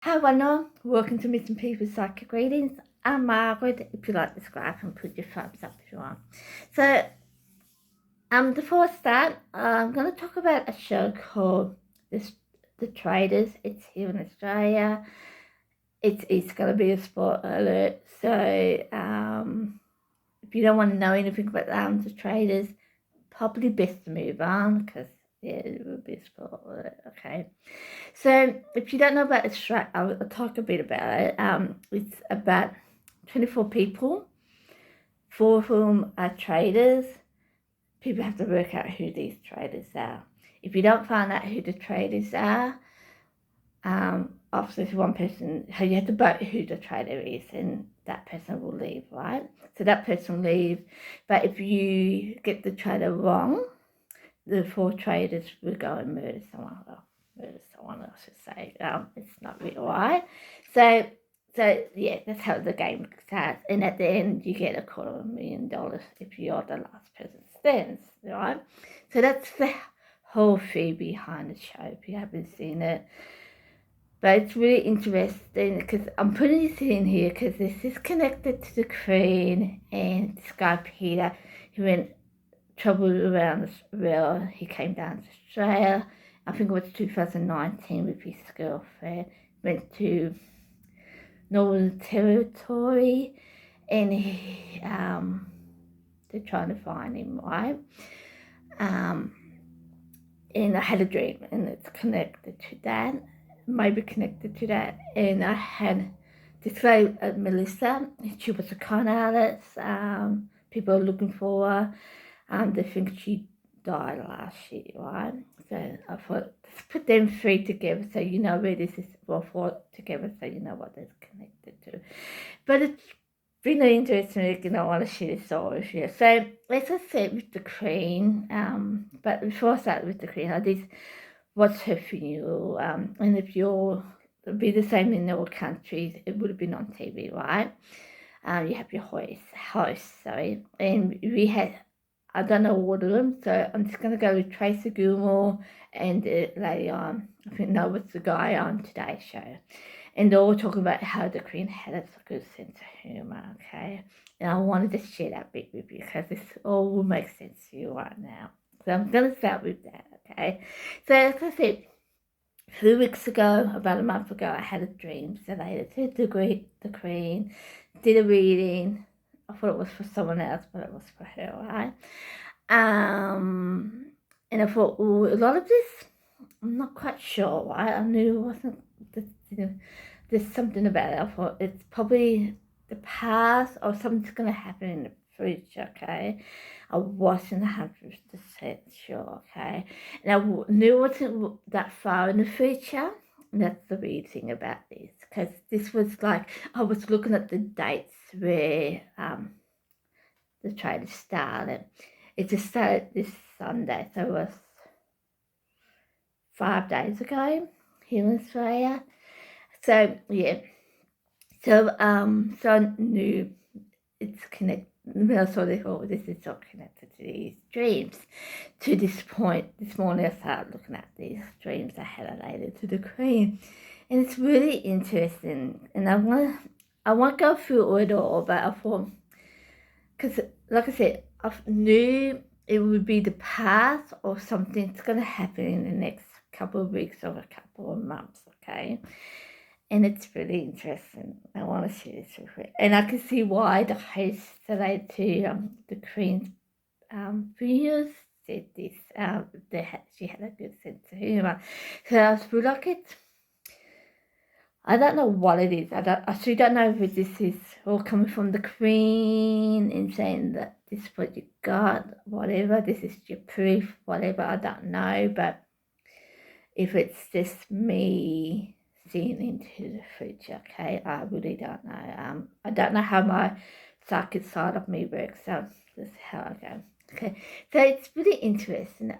Hi everyone, welcome to Missing People's Psychic Readings. I'm Margaret. If you like, subscribe and put your thumbs up if you want. So, before I start, I'm going to talk about a show called The Traitors. It's here in Australia. It's going to be a spoiler alert. So, if you don't want to know anything about The Traitors, probably best to move on because it will be a spoiler alert. Okay. So if you don't know about Australia, I'll talk a bit about it. It's about 24 people, 4 of whom are traders. People have to work out who these traders are. If you don't find out who the traders are, obviously one person, you have to vote who the trader is and that person will leave, right? So that person will leave. But if you get the trader wrong, the 4 traders will go and murder someone else. I should say. It's not really right. So yeah, that's how the game starts. And at the end, you get $250,000 if you're the last person stands, right? So that's the whole fee behind the show. If you haven't seen it, but it's really interesting because I'm putting this in here because this is connected to the Queen and this guy Peter, who went trouble around the world. He came down to Australia. I think it was 2019 with his girlfriend. Went to Northern Territory, and they're trying to find him, right? And I had a dream, and it's connected to that. Maybe connected to that. And I had this guy, Melissa. She was a con artist. People are looking for her. They think she died last year, right? So I thought, let's put them 3 together so you know where this is, well, 4 together so you know what it's connected to. But it's really interesting, and I want to share this story with you. So let's just say with the Queen, but before I start with the Queen, I did watch her funeral, and if you'll be the same in all countries, it would have been on TV, right? You have your host, and we had, I don't know all of them, so I'm just going to go with Tracy Gilmore and the lady on, I think that was the guy on Today's Show. And they're all talking about how the Queen had a good sense of humour, okay? And I wanted to share that bit with you because this all will make sense to you right now. So I'm going to start with that, okay? So as I said, 2 weeks ago, about a month ago, I had a dream related to the Queen, did a reading. I thought it was for someone else, but it was for her, right? And I thought, oh, a lot of this, I'm not quite sure, right? I knew it wasn't, there's something about it. I thought it's probably the past or something's going to happen in the future, okay? I wasn't 100% sure, okay? And I knew it wasn't that far in the future. And that's the weird thing about this, because this was like, I was looking at the dates where the trailer started. It just started this Sunday, so it was 5 days ago here in Australia. So yeah, so I knew it's connected. I saw this, oh, this is all connected to these dreams. To this point, this morning I started looking at these dreams I had related to the Queen, and it's really interesting. And I won't go through it all, but I thought, because like I said, I knew it would be the past or something's going to happen in the next couple of weeks or a couple of months, okay? And it's really interesting. I want to share this with you. And I can see why the host related to the Queen's videos said this. She had a good sense of humour. So I feel like it's, I don't know what it is. I actually don't know if this is all coming from the Queen and saying that this is what you got, whatever, this is your proof, whatever, I don't know. But if it's just me seeing into the future, okay, I really don't know. I don't know how my psychic side of me works, so that's how I go. Okay, so it's really interesting.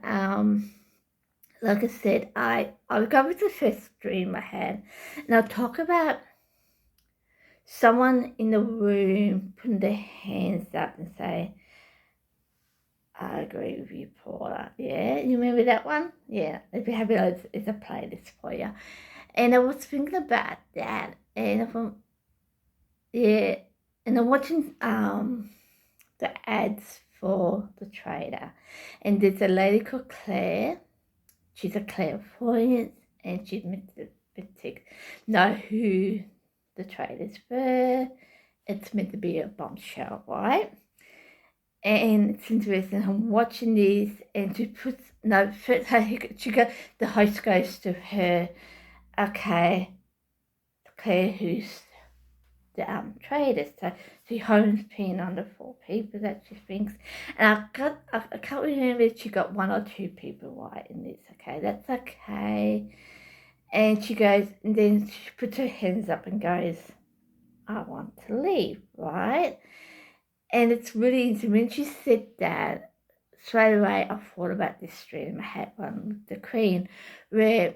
Like I said, I'll go with the first dream I had, and I'll talk about someone in the room putting their hands up and say, I agree with you, Paula. Yeah, you remember that one? Yeah, if you have it, it's a playlist for you. And I was thinking about that, and I thought, yeah, and I'm watching the ads for the trader, and there's a lady called Claire. She's a clairvoyant, and she's meant to know who the traders were. It's meant to be a bombshell, right? And it's interesting. I'm watching this, and she puts no. First, the host goes to her. Okay, Claire, who's the traders. So she hones in on the 4 people that she thinks. And I can't remember if she got 1 or 2 people right in this. Okay, that's okay. And she goes, and then she puts her hands up and goes, I want to leave, right? And it's really interesting. When she said that, straight away I thought about this stream I had one with the Queen, where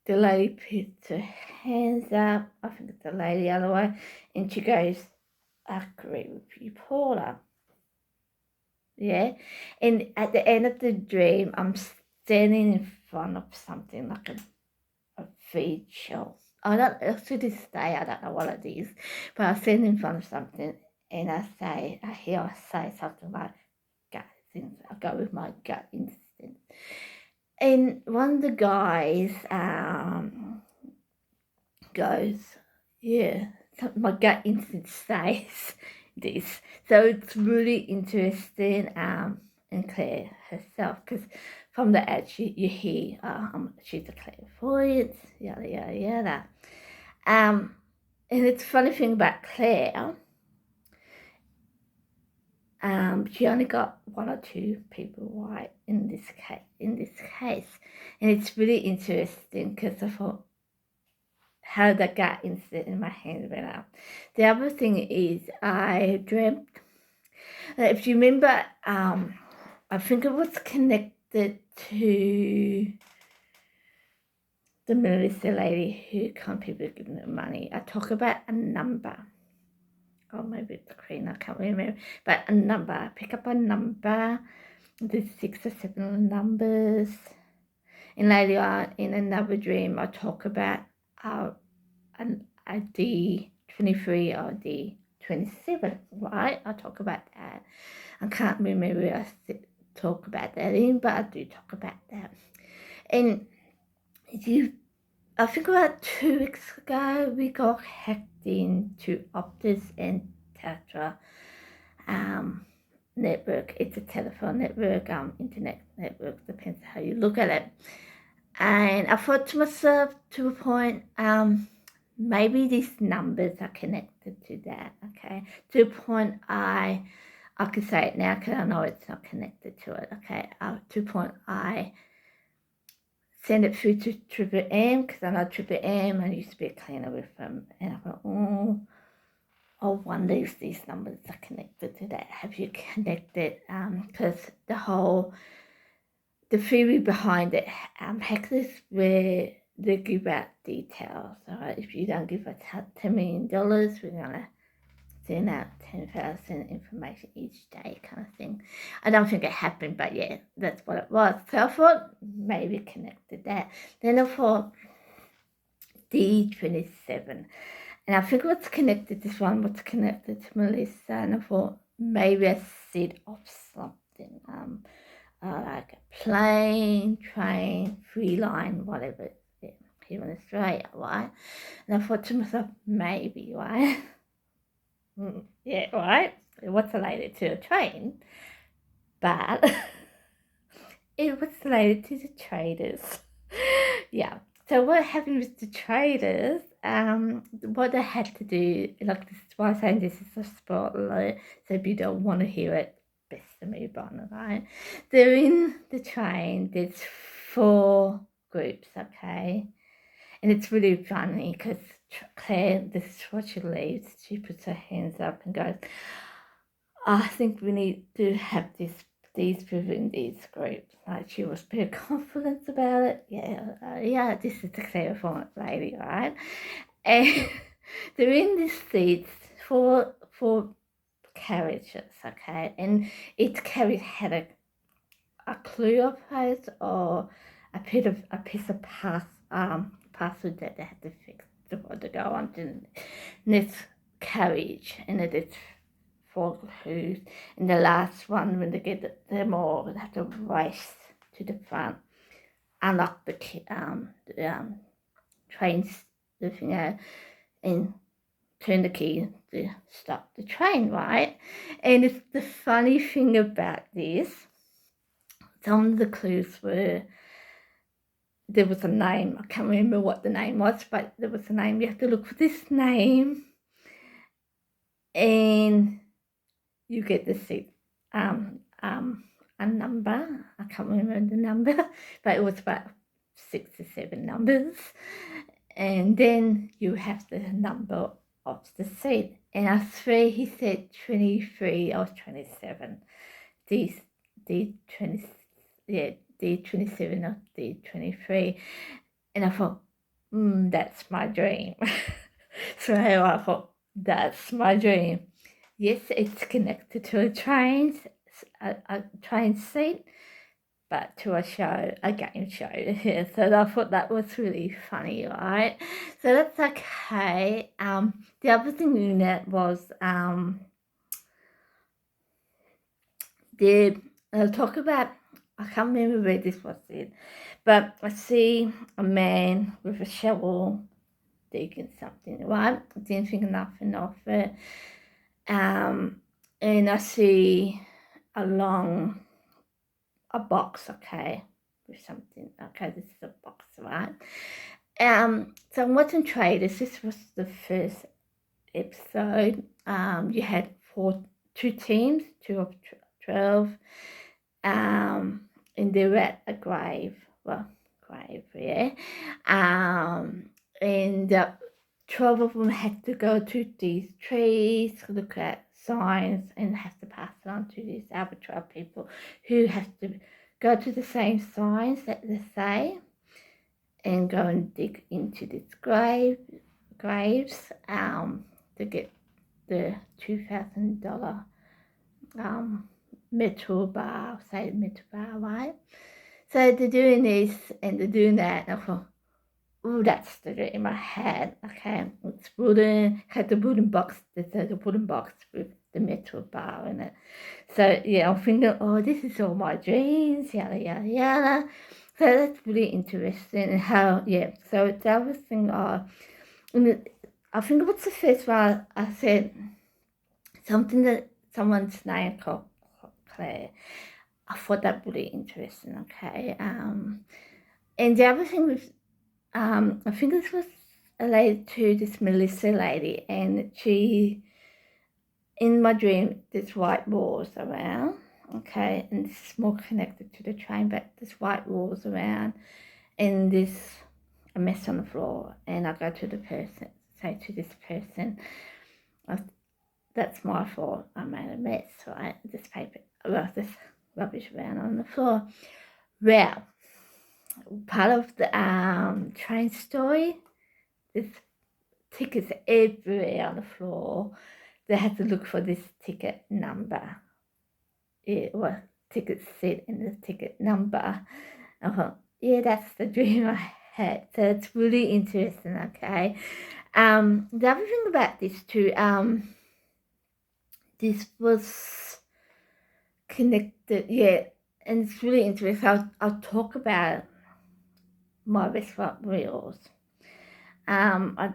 the lady puts her hands up, I think it's the lady the other way, and she goes, I agree with you, Paula. Yeah. And at the end of the dream, I'm standing in front of something like a feed shelf. To this day, I don't know what it is, but I stand in front of something and I hear say something like gut instinct. I go with my gut instinct. And one of the guys goes, yeah, my gut instinct says this. So it's really interesting, and Claire herself, because from the ad you hear she's a clairvoyant, yada yada yada. And it's funny thing about Claire, she only got 1 or 2 people right in this case, and it's really interesting because I thought how the gut instinct in my hand went up. The other thing is I dreamt. If you remember, I think it was connected to the Melissa lady who can't people giving her money. I talk about a number. Oh, maybe it's the Queen, I can't remember. But a number. Pick up a number. There's 6 or 7 numbers. And later on in another dream, I talk about a D23 or D27, right? I talk about that. I can't remember I talk about that in, but I do talk about that. And I think about 2 weeks ago, we got hacked into Optus and Tatra network. It's a telephone network, internet network, depends how you look at it. And I thought to myself, to a point, maybe these numbers are connected to that, okay? To a point I can say it now because I know it's not connected to it, okay? To a point I send it through to Triple M because I know Triple M, I used to be a cleaner with them, and I thought, I wonder if these numbers are connected to that. Have you connected? Because the theory behind it, hackers, where they give out details. Alright, if you don't give us $10 million, we're gonna send out 10,000 information each day, kind of thing. I don't think it happened, but yeah, that's what it was. So I thought maybe connected that. Then I thought D27. And I think what's connected, this one, what's connected to Melissa, and I thought maybe I said of something, like a plane, train, free line, whatever, here in Australia, right? And I thought to myself, maybe, right? Yeah, right? What's related to a train? But it was related to the traders. Yeah. So what happened with the traders, what they had to do, like this is why I'm saying this is a spotlight, so if you don't want to hear it, best to move on, right? They're in the train, there's 4 groups, okay? And it's really funny because Claire, this is what she leaves, she puts her hands up and goes, I think we need to have these people in these groups. Like, she was pretty confident about it. Yeah, this is the clairvoyant lady, right? And they're in these seats for carriages, okay? And each carriage had a clue of hers or a piece of password that they had to fix before they go on to the next carriage, and it is 4 clues. And the last one, when they get them all, they have to race to the front, unlock the trains, and turn the key to stop the train, right? And it's the funny thing about this, some of the clues were, there was a name, I can't remember what the name was, but there was a name, you have to look for this name, and you get to see a number, I can't remember the number, but it was about 6 or 7 numbers, and then you have the number of the seat. And I swear he said 23, I was 27. D20, yeah, D27 or D23. And I thought, that's my dream. So I thought, that's my dream. Yes, it's connected to a train seat, but to a game show. Yeah, so I thought that was really funny, right? So that's okay. The other thing in that was I'll talk about, I can't remember where this was in, but I see a man with a shovel digging something, right? I didn't think nothing of it. And I see a box, okay, with something. Okay, this is a box, right? So I'm watching Traitors. This was the first episode. You had 2 teams, 2 of 12, and they were at a grave, yeah. And 12 of them had to go to these trees, look at signs, and have to pass it on to these other 12 people who have to go to the same signs that they say and go and dig into this graves to get the $2,000 metal bar, right? So they're doing this and they're doing that, and I thought, oh, that's the dream I had. Okay, it's wooden, had the wooden box, the wooden box with the metal bar in it. So yeah, I'm thinking, oh, this is all my dreams, yada yada yada. So that's really interesting. And how, yeah. So the other thing, I think it was the first one I said something that someone's name called Claire. I thought that really interesting. Okay, and the other thing was, I think this was related to this Melissa lady, and she, in my dream, there's white walls around, okay, and this is more connected to the train, but there's white walls around, and there's a mess on the floor, and I go to the person, say to this person, that's my fault, I made a mess, right, this rubbish around on the floor. Well, part of the train story, there's tickets everywhere on the floor. They had to look for this ticket number. It was ticket seat and the ticket number. I thought, yeah, that's the dream I had. So it's really interesting, okay? The other thing about this too, this was connected, yeah, and it's really interesting. I'll talk about my restaurant reels. I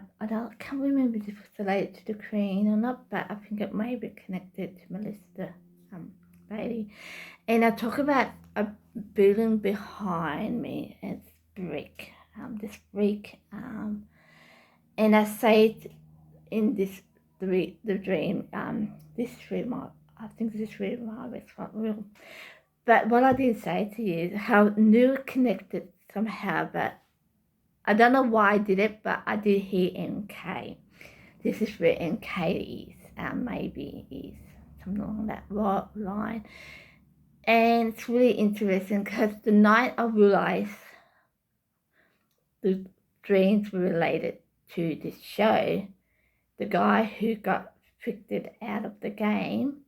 can't remember if it was related to the Queen or not, but I think it may be connected to Melissa lady. And I talk about a building behind me, and it's brick, this brick, and I say it in the dream, this is really I think this is really my restaurant reel. But what I did say to you is how new connected somehow, but I don't know why I did it, but I did hear NK. This is where NK is, maybe is something along that line. And it's really interesting because the night I realized the dreams were related to this show, the guy who got evicted out of the game,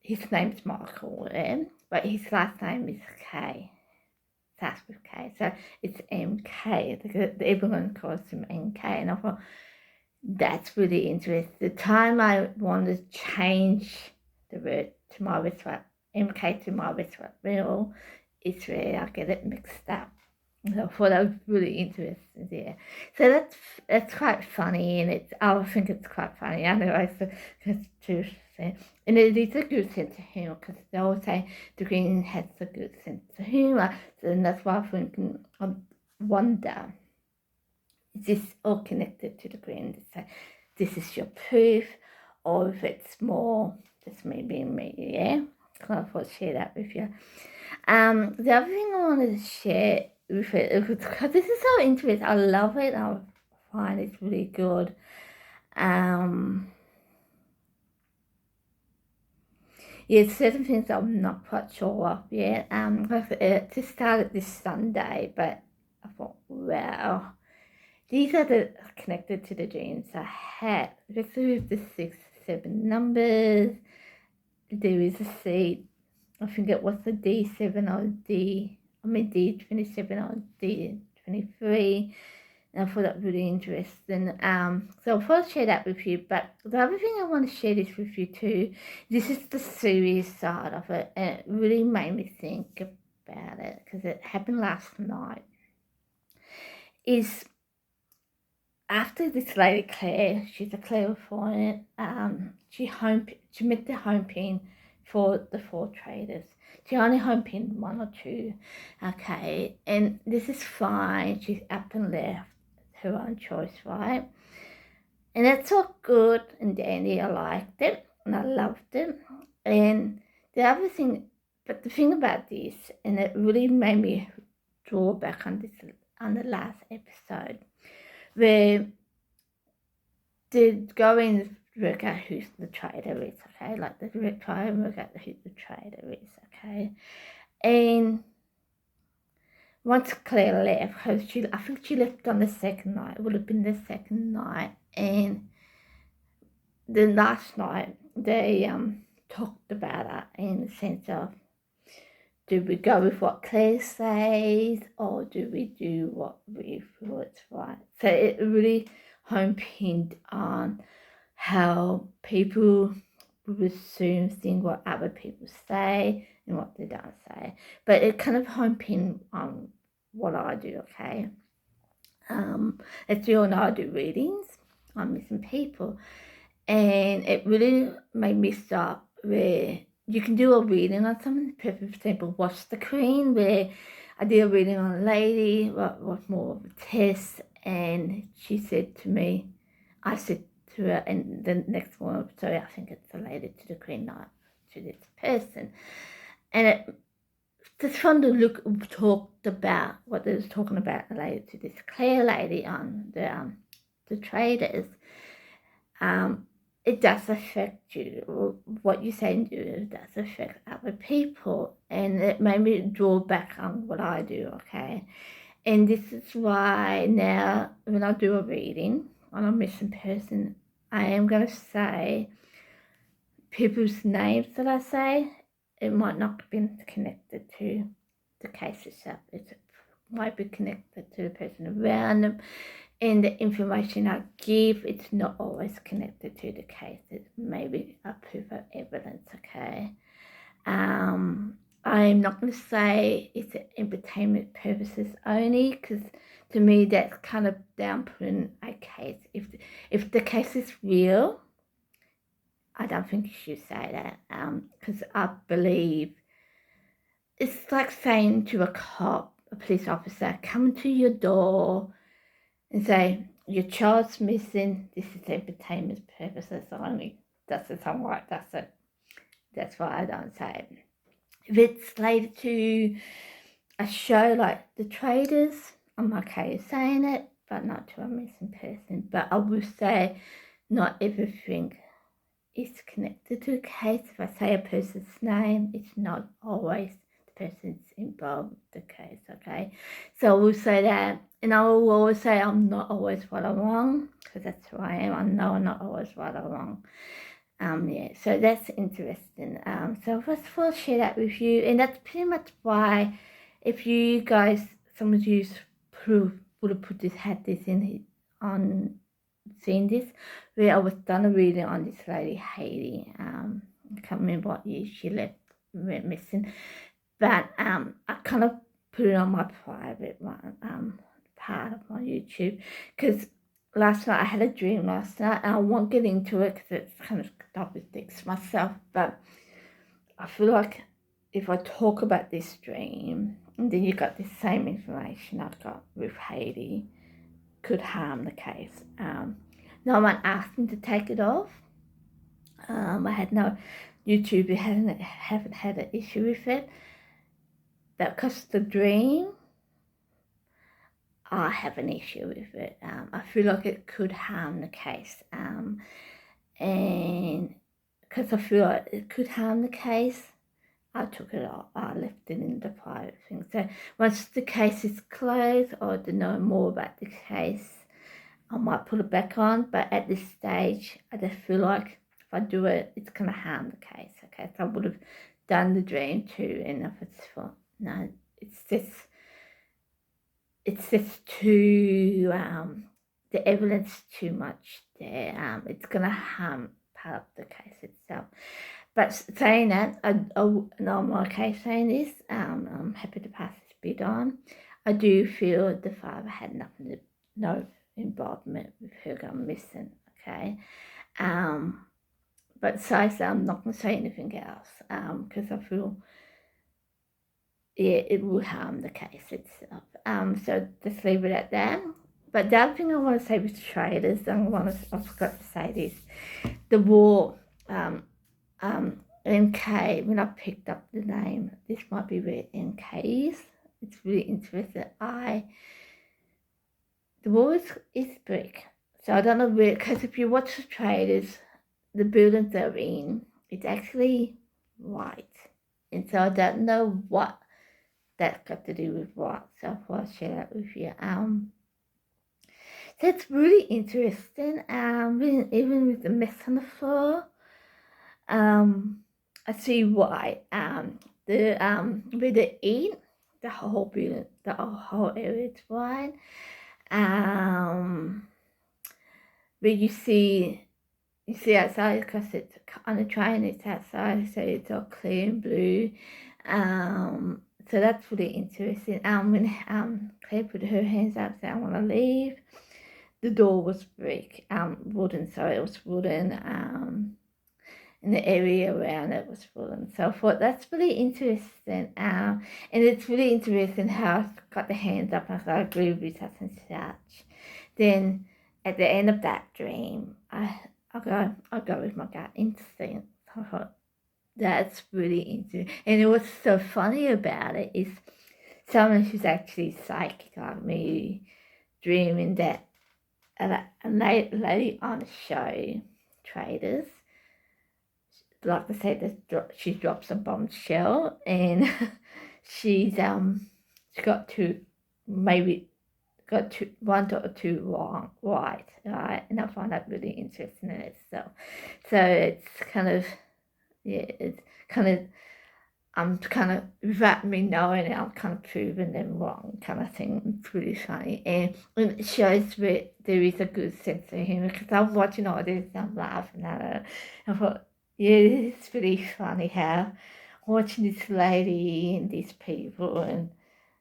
his name's Michael, but his last name is K. starts with K, so it's MK, because everyone calls him MK, and I thought, that's really interesting. The time I want to change the word to Margaret, MK to Margaret Real, is where I get it mixed up. So I thought that was really interesting there. So that's quite funny, and I think it's quite funny. Anyway, so to say, and it is a good sense of humour, because they all say the Green has a good sense of humour, and that's why I think I wonder, is this all connected to the Green? So this is your proof, or if it's more just me being me, yeah? So I thought I'd share that with you. The other thing I wanted to share with it, because this is so interesting, I love it, I find it's really good. Yeah, certain things I'm not quite sure of yet. It just started this Sunday, but I thought, wow, these are connected to the dreams I had, especially with the 6, 7 numbers. There is a seed. I think it was the D7 or D27 or D23. And I thought that was really interesting. So I thought I'd share that with you. But the other thing I want to share this with you too, this is the serious side of it. And it really made me think about it, because it happened last night. Is after this lady Claire, she's a clairvoyant, she made the home pin for the 4 traders. She only home pinned 1 or 2, okay, and this is fine. She's up and left, her own choice, right? And that's all good and dandy. I liked it and I loved it. And the other thing, but the thing about this, and it really made me draw back on the last episode, where they go and work out who's the traitor is, okay? Like they try and work out who the traitor is, okay? And once Claire left, because I think she left on the second night, it would have been the second night, and the last night they talked about it in the sense of, do we go with what Claire says, or do we do what we feel it's right? So it really home-pinned on how people will assume things what other people say and what they don't say. But it kind of home-pinned on what I do, okay? As you all know, I do readings on missing people. And it really made me stop where you can do a reading on someone. For example, Watch the Queen, where I did a reading on a lady, what was more of a test, and she said to me, I said to her, and the next one, so I think it's related to the Queen, not to this person. And it just fun to talked about what they was talking about related to this Claire lady on the traders. It does affect you. What you say and do does affect other people, and it made me draw back on what I do, okay? And this is why now when I do a reading on a missing person, I am going to say people's names that I say. It might not have been connected to the case itself. It might be connected to the person around them. And the information I give, it's not always connected to the case. It's maybe a proof of evidence, okay? I'm not going to say it's entertainment purposes only, because to me that's kind of downplaying a case. If the case is real, I don't think you should say that, because I believe it's like saying to a cop, a police officer, come to your door and say, your child's missing, this is entertainment purposes only. Doesn't sound right, does it? That's why I don't say it. If it's related to a show like The Traitors, I'm okay saying it, but not to a missing person. But I will say not everything is connected to a case. If I say a person's name, it's not always the person's involved in the case, okay? So I will say that, and I will always say I'm not always right or wrong, because that's who I am. I know I'm not always right or wrong. Yeah, so that's interesting. So first of all, share that with you, and that's pretty much why if you guys, some of you would have put this, had this in on seen this, where I was done a reading on this lady Haiti. I can't remember what year she went missing, but I kind of put it on my private one, part of my YouTube, because last night I had a dream last night, and I won't get into it because it's kind of contradicts myself, but I feel like if I talk about this dream and then you got the same information I got with Haiti, could harm the case. No one asked me to take it off. I had no YouTube haven't had an issue with it, but because the dream, I have an issue with it. I feel like it could harm the case, and because I feel like it could harm the case, I took it off. I left it in the private thing. So once the case is closed, or to know more about the case, I might put it back on. But at this stage, I just feel like if I do it, it's going to harm the case. Okay, so I would have done the dream too, and if it's for no, it's just too the evidence too much there. It's going to harm part of the case itself. But saying that, I'm okay saying this. I'm happy to pass this bit on. I do feel the father had no involvement with her going missing. Okay, but besides that, I'm not going to say anything else because I feel it will harm the case itself. So just leave it at that. But the other thing I want to say with traitors, I forgot to say this: the war. MK, when I picked up the name, this might be where MK is. It's really interesting. The wall is brick. So I don't know where, because if you watch the traitors, the buildings they're in, it's actually white. And so I don't know what that's got to do with what. So I thought I'd share that with you. So it's really interesting. Even with the mess on the floor. I see why. With the eat, the whole building, the whole area is white. Where you see outside, because it's on the train, it's outside, so it's all clear and blue. So that's really interesting. When Claire put her hands up, saying I want to leave, the door was brick, wooden. So it was wooden. And the area around it was full and so forth. That's really interesting. And it's really interesting how I've got the hands up and I agree with such and such. Then at the end of that dream, I'll go with my gut instinct. I thought, that's really interesting. And what's so funny about it is someone who's actually psychic like me dreaming that a lady on a show, Traitors, like I said, she drops a bombshell, and she's got one or two wrong, right, and I find that really interesting in itself. So it's kind of, I'm kind of, without me knowing it, I'm kind of proving them wrong, kind of thing. It's really funny, and it shows where there is a good sense of humour, because I'm watching all this and I'm laughing at it. I thought, yeah, it's really funny how watching this lady and these people, and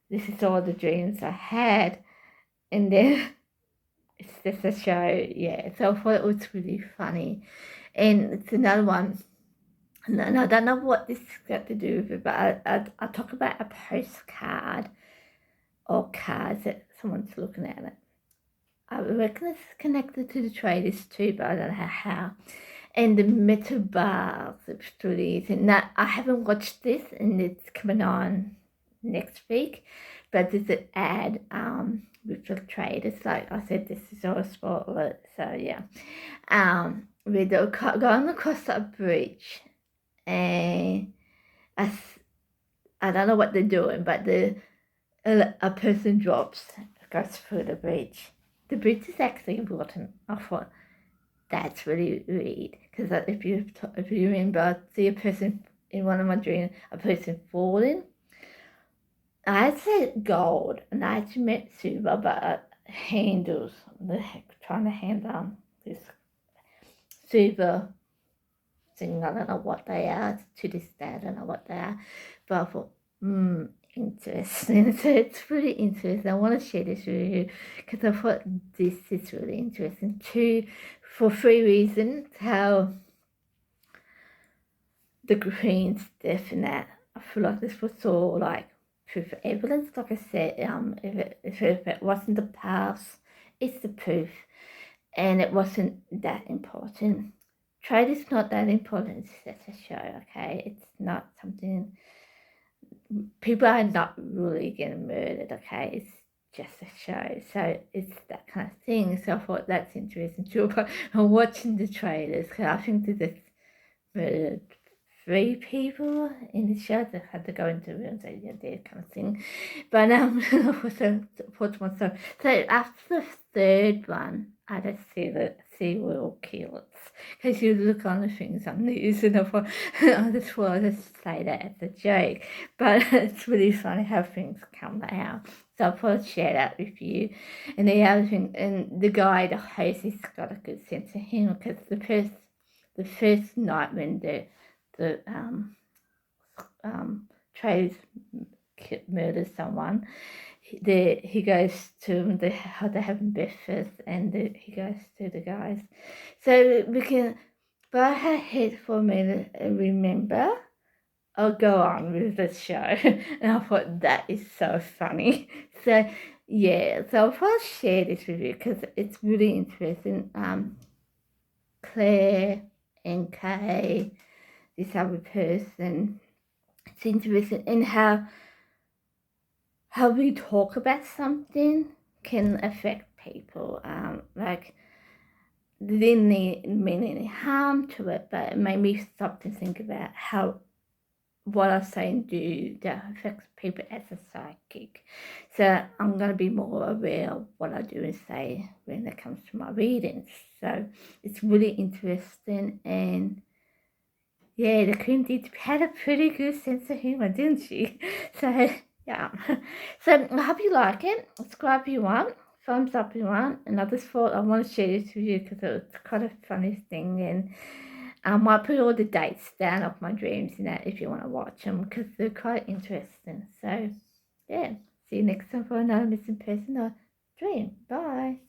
this is all the dreams I had, and then it's just a show, yeah. So I thought it was really funny, and it's another one. And I don't know what this has got to do with it, but I talk about a postcard or cards that someone's looking at it. I reckon it's connected to the traders too, but I don't know how. And the metal bars, it's really easy. Now, I haven't watched this, and it's coming on next week, but there's an ad with the traders. Like I said, this is all a spoiler, so yeah. Where they're going across a bridge, and I don't know what they're doing, but a person goes through the bridge. The bridge is actually important. I thought that's really weird, because if you remember, I see a person in one of my dreams, a person falling, I'd say gold, and I actually meant silver, but handles, trying to handle this silver thing. I don't know what they are. To this day, I don't know what they are. But I thought, interesting. So it's really interesting. I want to share this with you because I thought this is really interesting too, for 3 reasons. How the Queen's death and that, I feel like this was all like proof of evidence. Like I said, if it wasn't the past, it's the proof, and it wasn't that important. Trade is not that important. It's just a show, okay? It's not something. People are not really getting murdered, okay? It's just a show, so it's that kind of thing. So I thought that's interesting too. But I'm watching the trailers because I think they just murdered 3 people in the show that had to go into the room and say, yeah, they're kind of thing. But so after the third one, I just see the serial killers. Because you look on the things on news and I thought, I just say that as a joke. But it's really funny how things come out. So I thought I'd share that with you. And the other thing, and the guy, the host, he's got a good sense of humour because the first night when the tries murder someone, he goes to how they have breakfast, and he goes to the guys. So we can bow our head for a minute and remember. I'll go on with the show, and I thought that is so funny. So yeah, so I'll first share this with you because it's really interesting. Claire and Kay, this other person, it's interesting in how we talk about something can affect people. Like they didn't mean any harm to it, but it made me stop to think about how what I say and do that affects people as a psychic. So I'm going to be more aware of what I do and say when it comes to my readings. So it's really interesting, and yeah, the Queen did had a pretty good sense of humour, didn't she? So yeah. So I hope you like it. Subscribe if you want. Thumbs up if you want. And I just thought I want to share this with you because it's quite a funny thing, and I might put all the dates down of my dreams in that if you want to watch them because they're quite interesting. So yeah, see you next time for another missing person or dream. Bye.